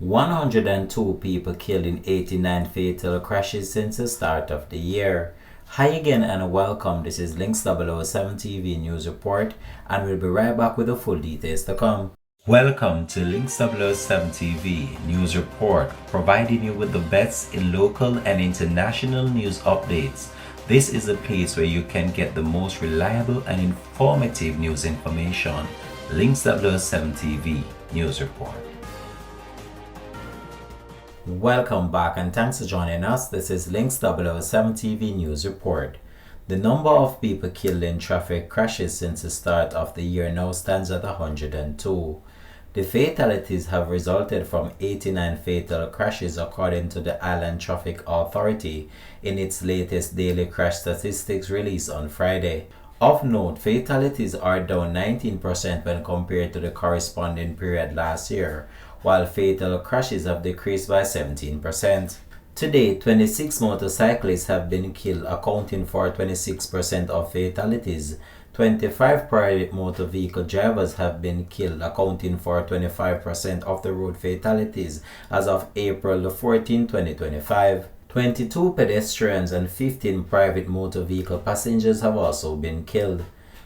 102 people killed in 89 fatal crashes since the start of the year. Hi again and welcome. This is Links 007 TV News Report, and we'll be right back with the full details to come. Welcome to Links 007 TV News Report, providing you with the best in local and international news updates. This is a place where you can get the most reliable and informative news information. Links 007 TV News Report. Welcome back and thanks for joining us. This is Links 007 TV News Report. The number of people killed in traffic crashes since the start of the year now stands at 102. The fatalities have resulted from 89 fatal crashes according to the Island Traffic Authority in its latest daily crash statistics released on Friday. Of note, fatalities are down 19% when compared to the corresponding period last year, while fatal crashes have decreased by 17%. To date, 26 motorcyclists have been killed, accounting for 26% of fatalities. 25 private motor vehicle drivers have been killed, accounting for 25% of the road fatalities as of April 14, 2025. 22 pedestrians and 15 private motor vehicle passengers have also been killed.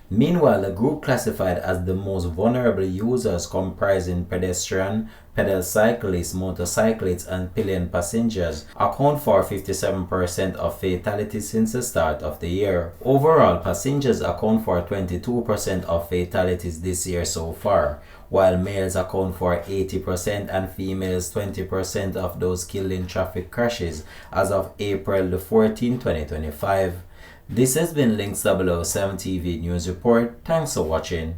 Meanwhile, the group classified as the most vulnerable users, comprising pedestrian, pedal cyclists, motorcyclists, and pillion passengers, account for 57% of fatalities since the start of the year. Overall, passengers account for 22% of fatalities this year so far, while males account for 80% and females 20% of those killed in traffic crashes as of April 14, 2025. This has been Links 007 TV News Report. Thanks for watching.